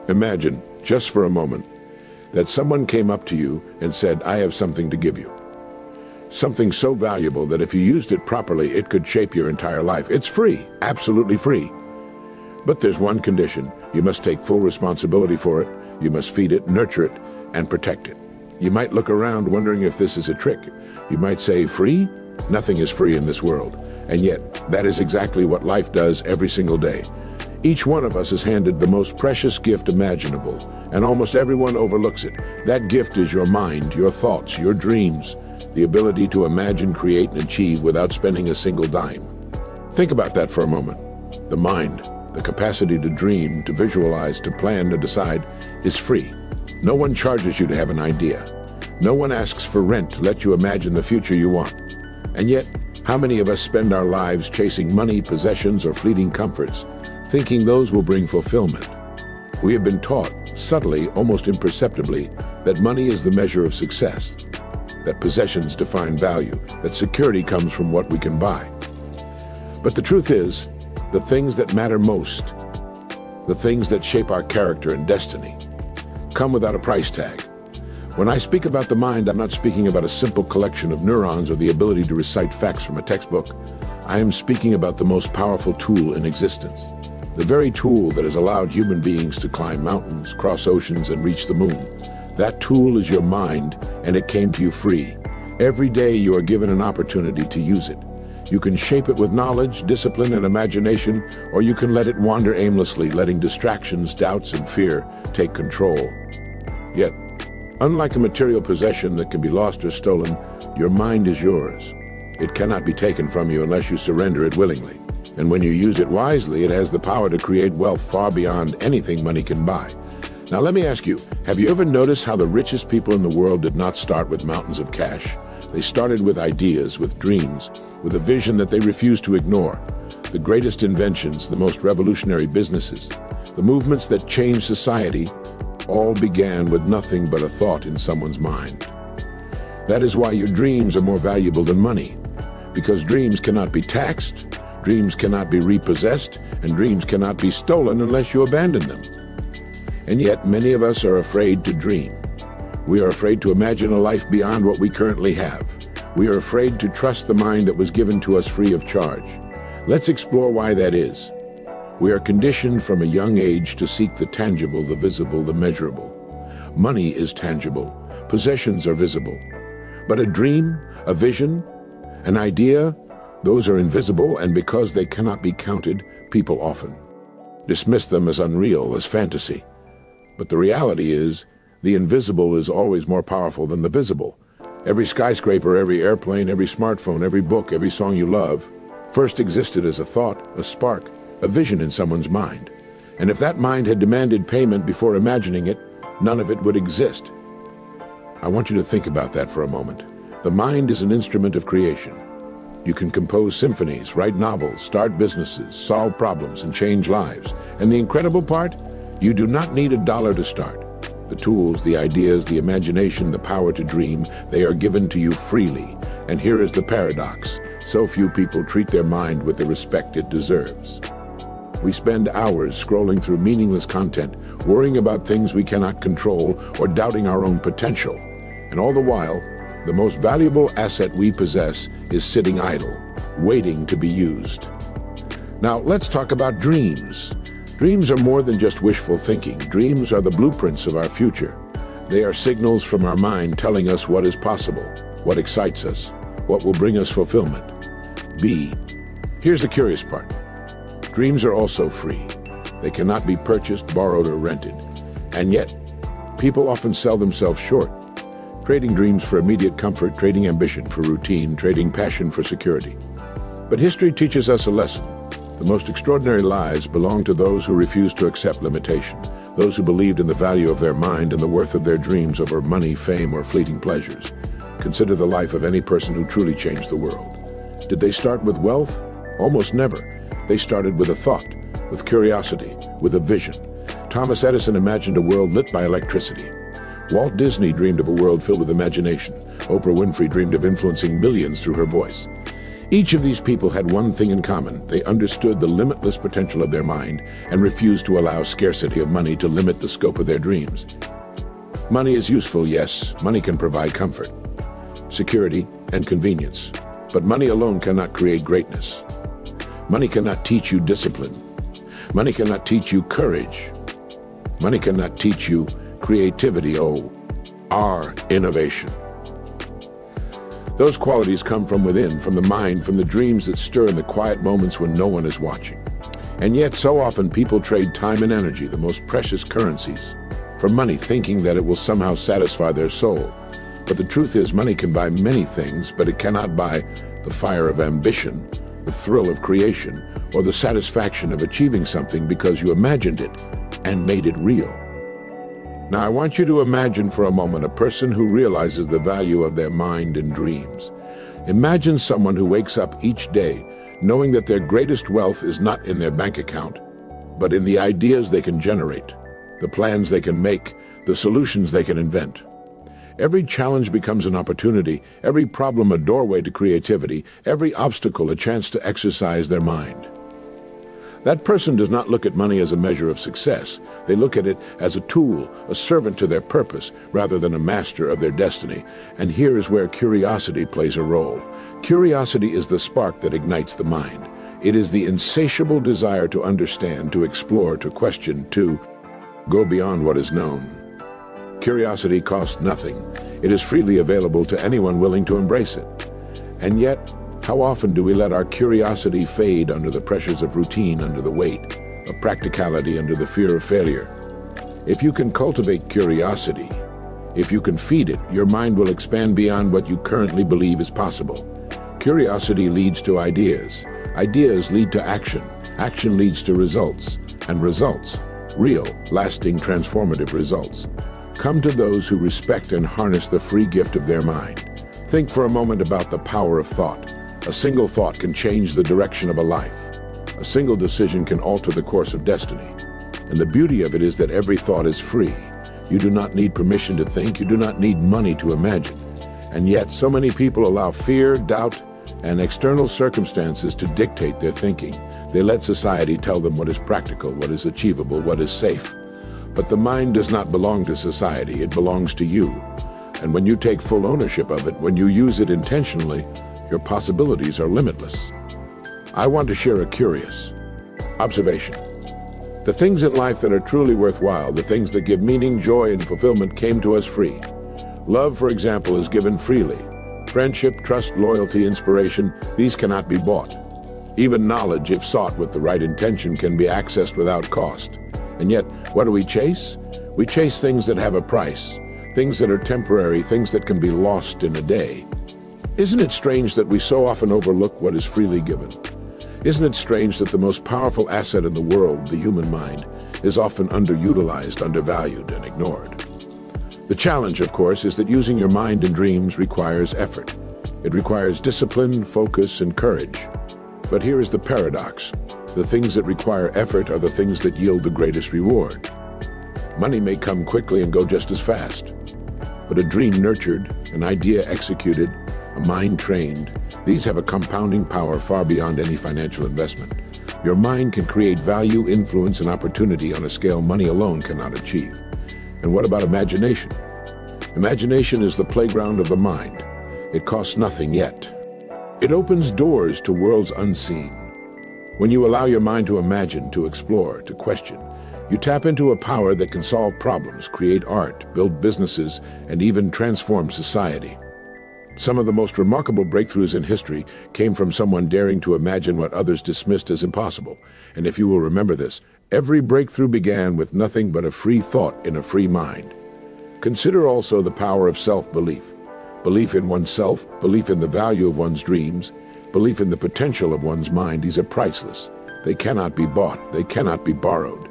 Imagine, just for a moment, that someone came up to you and said, "I have something to give you." Something so valuable that if you used it properly, it could shape your entire life. It's free, absolutely free. But there's one condition. You must take full responsibility for it. You must feed it, nurture it, and protect it. You might look around wondering if this is a trick. You might say, free? Nothing is free in this world. And yet, that is exactly what life does every single day. Each one of us is handed the most precious gift imaginable, and almost everyone overlooks it. That gift is your mind, your thoughts, your dreams, the ability to imagine, create, and achieve without spending a single dime. Think about that for a moment. The mind, the capacity to dream, to visualize, to plan, to decide, is free. No one charges you to have an idea. No one asks for rent to let you imagine the future you want. And yet, how many of us spend our lives chasing money, possessions, or fleeting comforts, thinking those will bring fulfillment? We have been taught, subtly, almost imperceptibly, that money is the measure of success, that possessions define value, that security comes from what we can buy. But the truth is, the things that matter most, the things that shape our character and destiny, come without a price tag. When I speak about the mind, I'm not speaking about a simple collection of neurons or the ability to recite facts from a textbook. I am speaking about the most powerful tool in existence, the very tool that has allowed human beings to climb mountains, cross oceans, and reach the moon. That tool is your mind, and it came to you free. Every day you are given an opportunity to use it. You can shape it with knowledge, discipline, and imagination, or you can let it wander aimlessly, letting distractions, doubts, and fear take control. Yet, unlike a material possession that can be lost or stolen, your mind is yours. It cannot be taken from you unless you surrender it willingly. And when you use it wisely, it has the power to create wealth far beyond anything money can buy. Now let me ask you, have you ever noticed how the richest people in the world did not start with mountains of cash? They started with ideas, with dreams, with a vision that they refused to ignore. The greatest inventions, the most revolutionary businesses, the movements that changed society, all began with nothing but a thought in someone's mind. That is why your dreams are more valuable than money, because dreams cannot be taxed, dreams cannot be repossessed, and dreams cannot be stolen unless you abandon them. And yet, many of us are afraid to dream. We are afraid to imagine a life beyond what we currently have. We are afraid to trust the mind that was given to us free of charge. Let's explore why that is. We are conditioned from a young age to seek the tangible, the visible, the measurable. Money is tangible. Possessions are visible. But a dream, a vision, an idea, those are invisible, and because they cannot be counted, people often dismiss them as unreal, as fantasy. But the reality is, the invisible is always more powerful than the visible. Every skyscraper, every airplane, every smartphone, every book, every song you love, first existed as a thought, a spark, a vision in someone's mind. And if that mind had demanded payment before imagining it, none of it would exist. I want you to think about that for a moment. The mind is an instrument of creation. You can compose symphonies, write novels, start businesses, solve problems, and change lives. And the incredible part? You do not need $1 to start. The tools, the ideas, the imagination, the power to dream, they are given to you freely. And here is the paradox. So few people treat their mind with the respect it deserves. We spend hours scrolling through meaningless content, worrying about things we cannot control, or doubting our own potential. And all the while, the most valuable asset we possess is sitting idle, waiting to be used. Now, let's talk about dreams. Dreams are more than just wishful thinking. Dreams are the blueprints of our future. They are signals from our mind telling us what is possible, what excites us, what will bring us fulfillment. Here's the curious part. Dreams are also free. They cannot be purchased, borrowed, or rented. And yet, people often sell themselves short, trading dreams for immediate comfort, trading ambition for routine, trading passion for security. But history teaches us a lesson. The most extraordinary lives belong to those who refuse to accept limitation, those who believed in the value of their mind and the worth of their dreams over money, fame, or fleeting pleasures. Consider the life of any person who truly changed the world. Did they start with wealth? Almost never. They started with a thought, with curiosity, with a vision. Thomas Edison imagined a world lit by electricity. Walt Disney dreamed of a world filled with imagination. Oprah Winfrey dreamed of influencing millions through her voice. Each of these people had one thing in common. They understood the limitless potential of their mind and refused to allow scarcity of money to limit the scope of their dreams. Money is useful, yes. Money can provide comfort, security, and convenience. But money alone cannot create greatness. Money cannot teach you discipline. Money cannot teach you courage. Money cannot teach you creativity or innovation. Those qualities come from within, from the mind, from the dreams that stir in the quiet moments when no one is watching. And yet, so often people trade time and energy, the most precious currencies, for money, thinking that it will somehow satisfy their soul. But the truth is, money can buy many things, but it cannot buy the fire of ambition, the thrill of creation, or the satisfaction of achieving something because you imagined it and made it real. Now, I want you to imagine for a moment a person who realizes the value of their mind and dreams. Imagine someone who wakes up each day knowing that their greatest wealth is not in their bank account, but in the ideas they can generate, the plans they can make, the solutions they can invent. Every challenge becomes an opportunity, every problem a doorway to creativity, every obstacle a chance to exercise their mind. That person does not look at money as a measure of success. They look at it as a tool, a servant to their purpose, rather than a master of their destiny. And here is where curiosity plays a role. Curiosity is the spark that ignites the mind. It is the insatiable desire to understand, to explore, to question, to go beyond what is known. Curiosity costs nothing. It is freely available to anyone willing to embrace it. And yet, how often do we let our curiosity fade under the pressures of routine, under the weight of practicality, under the fear of failure? If you can cultivate curiosity, if you can feed it, your mind will expand beyond what you currently believe is possible. Curiosity leads to ideas. Ideas lead to action. Action leads to results. And results, real, lasting, transformative results, come to those who respect and harness the free gift of their mind. Think for a moment about the power of thought. A single thought can change the direction of a life. A single decision can alter the course of destiny. And the beauty of it is that every thought is free. You do not need permission to think. You do not need money to imagine. And yet, so many people allow fear, doubt, and external circumstances to dictate their thinking. They let society tell them what is practical, what is achievable, what is safe. But the mind does not belong to society. It belongs to you. And when you take full ownership of it, when you use it intentionally, your possibilities are limitless. I want to share a curious observation. The things in life that are truly worthwhile, the things that give meaning, joy, and fulfillment came to us free. Love, for example, is given freely. Friendship, trust, loyalty, inspiration, these cannot be bought. Even knowledge, if sought with the right intention, can be accessed without cost. And yet, what do we chase? We chase things that have a price, things that are temporary, things that can be lost in a day. Isn't it strange that we so often overlook what is freely given? Isn't it strange that the most powerful asset in the world, the human mind, is often underutilized, undervalued, and ignored? The challenge, of course, is that using your mind and dreams requires effort. It requires discipline, focus, and courage. But here is the paradox. The things that require effort are the things that yield the greatest reward. Money may come quickly and go just as fast. But a dream nurtured, an idea executed, a mind trained, these have a compounding power far beyond any financial investment. Your mind can create value, influence, and opportunity on a scale money alone cannot achieve. And what about imagination? Imagination is the playground of the mind. It costs nothing yet. It opens doors to worlds unseen. When you allow your mind to imagine, to explore, to question, you tap into a power that can solve problems, create art, build businesses, and even transform society. Some of the most remarkable breakthroughs in history came from someone daring to imagine what others dismissed as impossible. And if you will remember this, every breakthrough began with nothing but a free thought in a free mind. Consider also the power of self-belief. Belief in oneself, belief in the value of one's dreams, belief in the potential of one's mind, these are priceless. They cannot be bought, they cannot be borrowed.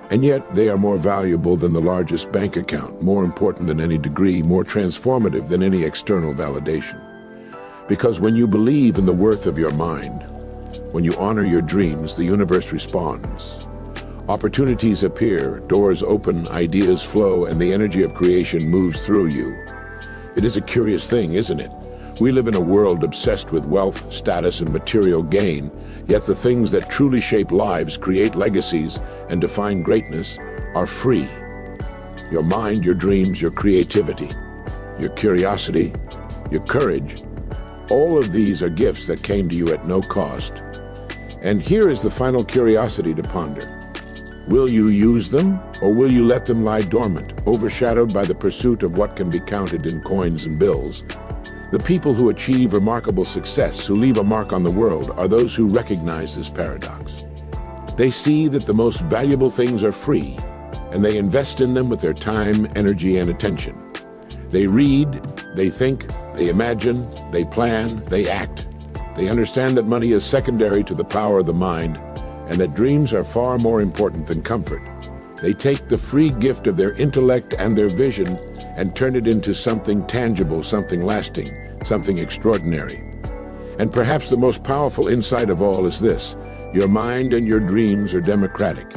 And yet they are more valuable than the largest bank account, more important than any degree, more transformative than any external validation. Because when you believe in the worth of your mind, when you honor your dreams, the universe responds. Opportunities appear, doors open, ideas flow, and the energy of creation moves through you. It is a curious thing, isn't it? We live in a world obsessed with wealth, status, and material gain, yet the things that truly shape lives, create legacies, and define greatness are free. Your mind, your dreams, your creativity, your curiosity, your courage, all of these are gifts that came to you at no cost. And here is the final curiosity to ponder. Will you use them, or will you let them lie dormant, overshadowed by the pursuit of what can be counted in coins and bills? The people who achieve remarkable success, who leave a mark on the world, are those who recognize this paradox. They see that the most valuable things are free, and they invest in them with their time, energy, and attention. They read, they think, they imagine, they plan, they act. They understand that money is secondary to the power of the mind, and that dreams are far more important than comfort. They take the free gift of their intellect and their vision and turn it into something tangible, something lasting, something extraordinary. And perhaps the most powerful insight of all is this: your mind and your dreams are democratic.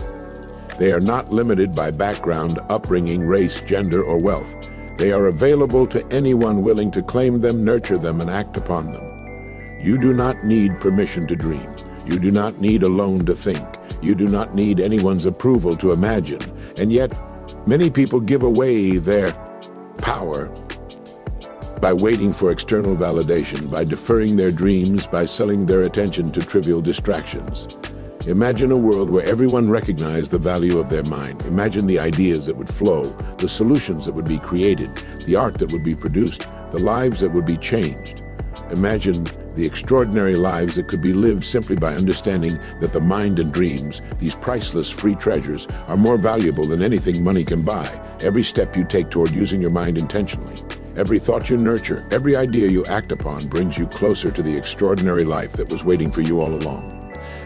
They are not limited by background, upbringing, race, gender, or wealth. They are available to anyone willing to claim them, nurture them, and act upon them. You do not need permission to dream. You do not need a loan to think. You do not need anyone's approval to imagine. And yet, many people give away their power by waiting for external validation, by deferring their dreams, by selling their attention to trivial distractions. Imagine a world where everyone recognized the value of their mind. Imagine the ideas that would flow, the solutions that would be created, the art that would be produced, the lives that would be changed. Imagine the extraordinary lives that could be lived simply by understanding that the mind and dreams, these priceless free treasures, are more valuable than anything money can buy. Every step you take toward using your mind intentionally, every thought you nurture, every idea you act upon brings you closer to the extraordinary life that was waiting for you all along.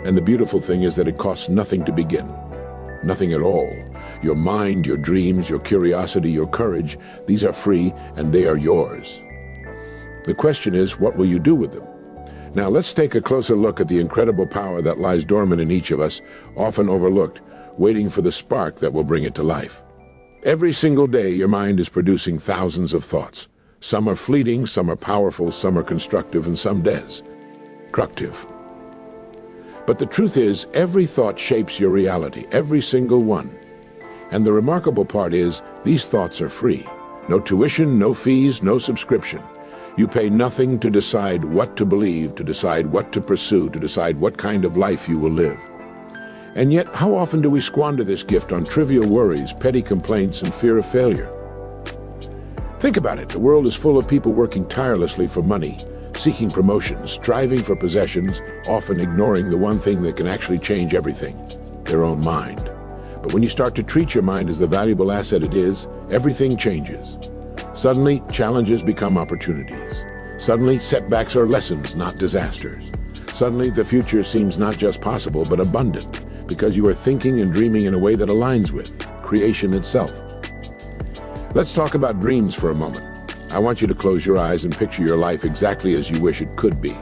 And the beautiful thing is that it costs nothing to begin. Nothing at all. Your mind, your dreams, your curiosity, your courage, these are free and they are yours. The question is, what will you do with them? Now let's take a closer look at the incredible power that lies dormant in each of us, often overlooked, waiting for the spark that will bring it to life. Every single day, your mind is producing thousands of thoughts. Some are fleeting, some are powerful, some are constructive, and some destructive. But the truth is, every thought shapes your reality, every single one. And the remarkable part is, these thoughts are free. No tuition, no fees, no subscription. You pay nothing to decide what to believe, to decide what to pursue, to decide what kind of life you will live. And yet, how often do we squander this gift on trivial worries, petty complaints, and fear of failure? Think about it. The world is full of people working tirelessly for money, seeking promotions, striving for possessions, often ignoring the one thing that can actually change everything: their own mind. But when you start to treat your mind as the valuable asset it is, everything changes. Suddenly, challenges become opportunities. Suddenly, setbacks are lessons, not disasters. Suddenly, the future seems not just possible, but abundant, because you are thinking and dreaming in a way that aligns with creation itself. Let's talk about dreams for a moment. I want you to close your eyes and picture your life exactly as you wish it could be.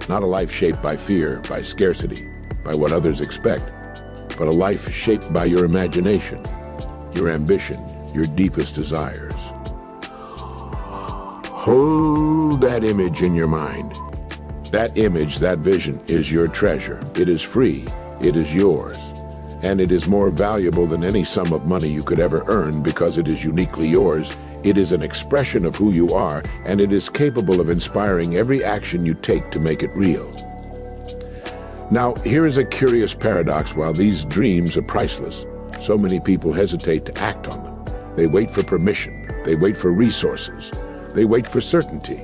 Not a life shaped by fear, by scarcity, by what others expect, but a life shaped by your imagination, your ambition, your deepest desires. Hold that image in your mind. That image, that vision is your treasure. It is free, it is yours, and it is more valuable than any sum of money you could ever earn because it is uniquely yours. It is an expression of who you are, and it is capable of inspiring every action you take to make it real. Now, here is a curious paradox. While these dreams are priceless, so many people hesitate to act on them. They wait for permission, they wait for resources, they wait for certainty.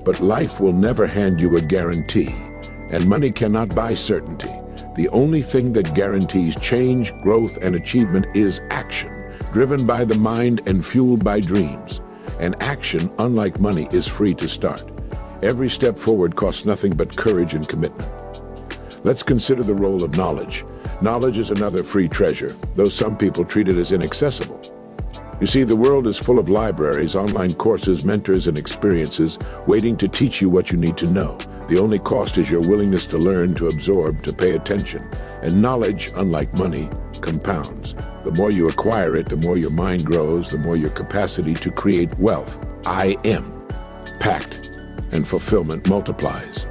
But life will never hand you a guarantee, and money cannot buy certainty. The only thing that guarantees change, growth, and achievement is action, driven by the mind and fueled by dreams. And action, unlike money, is free to start. Every step forward costs nothing but courage and commitment. Let's consider the role of knowledge. Knowledge is another free treasure, though some people treat it as inaccessible. You see, the world is full of libraries, online courses, mentors, and experiences waiting to teach you what you need to know. The only cost is your willingness to learn, to absorb, to pay attention. And knowledge, unlike money, compounds. The more you acquire it, the more your mind grows, the more your capacity to create wealth, I am, packed. and fulfillment multiplies.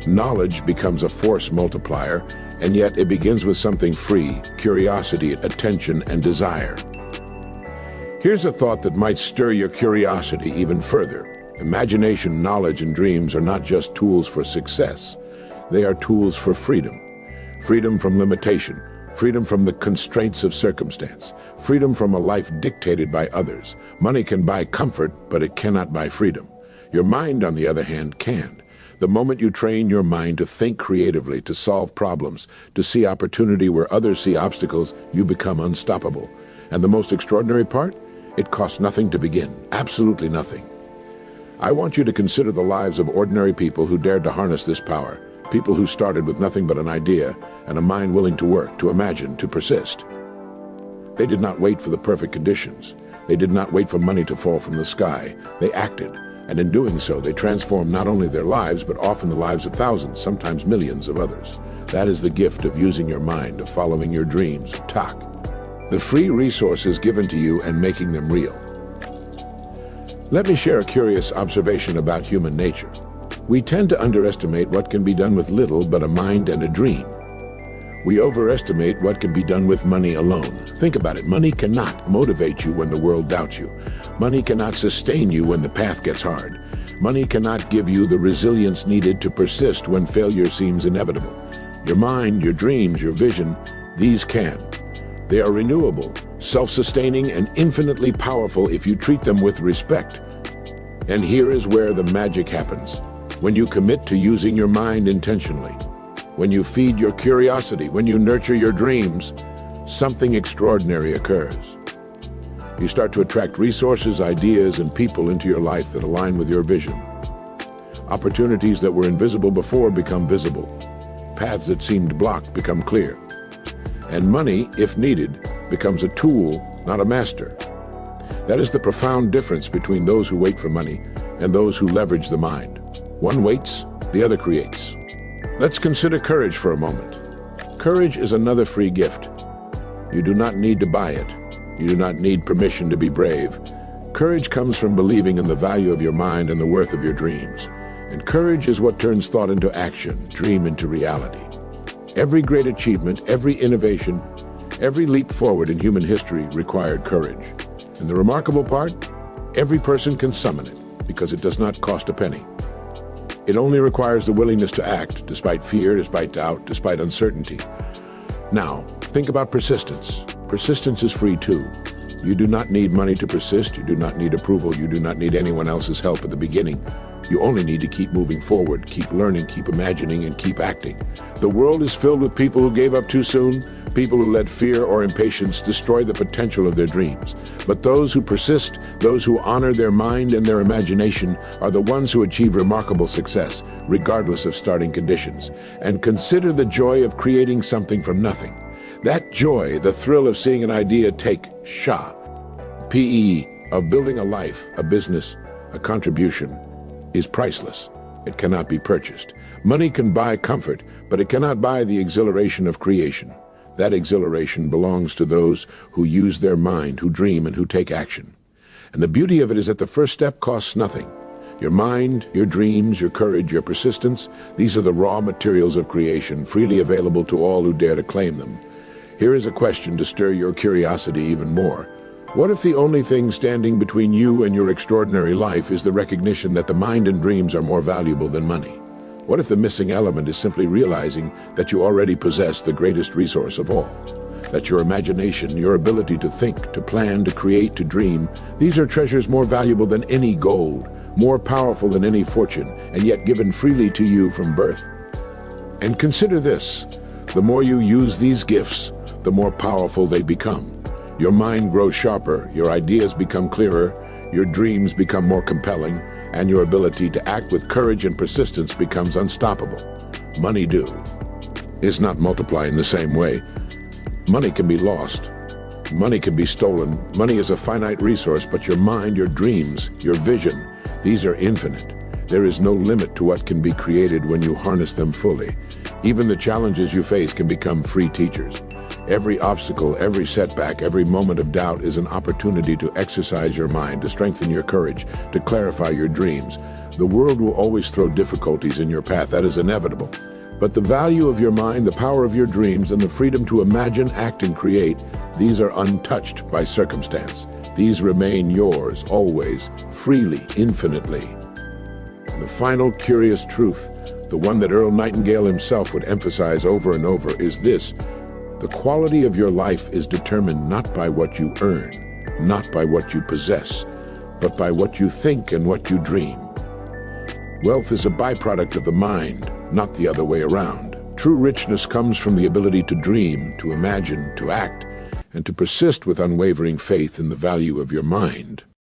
Knowledge becomes a force multiplier, and yet it begins with something free: curiosity, attention, and desire. Here's a thought that might stir your curiosity even further. Imagination, knowledge, and dreams are not just tools for success. They are tools for freedom. Freedom from limitation, freedom from the constraints of circumstance, freedom from a life dictated by others. Money can buy comfort, but it cannot buy freedom. Your mind, on the other hand, can. The moment you train your mind to think creatively, to solve problems, to see opportunity where others see obstacles, you become unstoppable. And the most extraordinary part? It costs nothing to begin, absolutely nothing. I want you to consider the lives of ordinary people who dared to harness this power, people who started with nothing but an idea and a mind willing to work, to imagine, to persist. They did not wait for the perfect conditions. They did not wait for money to fall from the sky. They acted, and in doing so, they transformed not only their lives, but often the lives of thousands, sometimes millions of others. That is the gift of using your mind, of following your dreams, Tak. The free resources given to you and making them real. Let me share a curious observation about human nature. We tend to underestimate what can be done with little but a mind and a dream. We overestimate what can be done with money alone. Think about it. Money cannot motivate you when the world doubts you. Money cannot sustain you when the path gets hard. Money cannot give you the resilience needed to persist when failure seems inevitable. Your mind, your dreams, your vision, these can. They are renewable, self-sustaining, and infinitely powerful if you treat them with respect. And here is where the magic happens. When you commit to using your mind intentionally, when you feed your curiosity, when you nurture your dreams, something extraordinary occurs. You start to attract resources, ideas, and people into your life that align with your vision. Opportunities that were invisible before become visible. Paths that seemed blocked become clear. And money, if needed, becomes a tool, not a master. That is the profound difference between those who wait for money and those who leverage the mind. One waits, the other creates. Let's consider courage for a moment. Courage is another free gift. You do not need to buy it. You do not need permission to be brave. Courage comes from believing in the value of your mind and the worth of your dreams. And courage is what turns thought into action, dream into reality. Every great achievement, every innovation, every leap forward in human history required courage. And the remarkable part? Every person can summon it because it does not cost a penny. It only requires the willingness to act, despite fear, despite doubt, despite uncertainty. Now, think about persistence. Persistence is free too. You do not need money to persist. You do not need approval. You do not need anyone else's help at the beginning. You only need to keep moving forward, keep learning, keep imagining, and keep acting. The world is filled with people who gave up too soon, people who let fear or impatience destroy the potential of their dreams. But those who persist, those who honor their mind and their imagination, are the ones who achieve remarkable success, regardless of starting conditions. And consider the joy of creating something from nothing. That joy, the thrill of seeing an idea take P-E, of building a life, a business, a contribution, is priceless. It cannot be purchased. Money can buy comfort, but it cannot buy the exhilaration of creation. That exhilaration belongs to those who use their mind, who dream, and who take action. And the beauty of it is that the first step costs nothing. Your mind, your dreams, your courage, your persistence, these are the raw materials of creation, freely available to all who dare to claim them. Here is a question to stir your curiosity even more. What if the only thing standing between you and your extraordinary life is the recognition that the mind and dreams are more valuable than money? What if the missing element is simply realizing that you already possess the greatest resource of all? That your imagination, your ability to think, to plan, to create, to dream, these are treasures more valuable than any gold, more powerful than any fortune, and yet given freely to you from birth. And consider this, the more you use these gifts, the more powerful they become. Your mind grows sharper, your ideas become clearer, your dreams become more compelling, and your ability to act with courage and persistence becomes unstoppable. Money is not multiply in the same way. Money can be lost. Money can be stolen. Money is a finite resource, but your mind, your dreams, your vision, these are infinite. There is no limit to what can be created when you harness them fully. Even the challenges you face can become free teachers. Every obstacle, every setback, every moment of doubt is an opportunity to exercise your mind, to strengthen your courage, to clarify your dreams. The world will always throw difficulties in your path, that is inevitable. But the value of your mind, the power of your dreams, and the freedom to imagine, act, and create, these are untouched by circumstance. These remain yours, always, freely, infinitely. The final curious truth, the one that Earl Nightingale himself would emphasize over and over, is this: the quality of your life is determined not by what you earn, not by what you possess, but by what you think and what you dream. Wealth is a byproduct of the mind, not the other way around. True richness comes from the ability to dream, to imagine, to act, and to persist with unwavering faith in the value of your mind.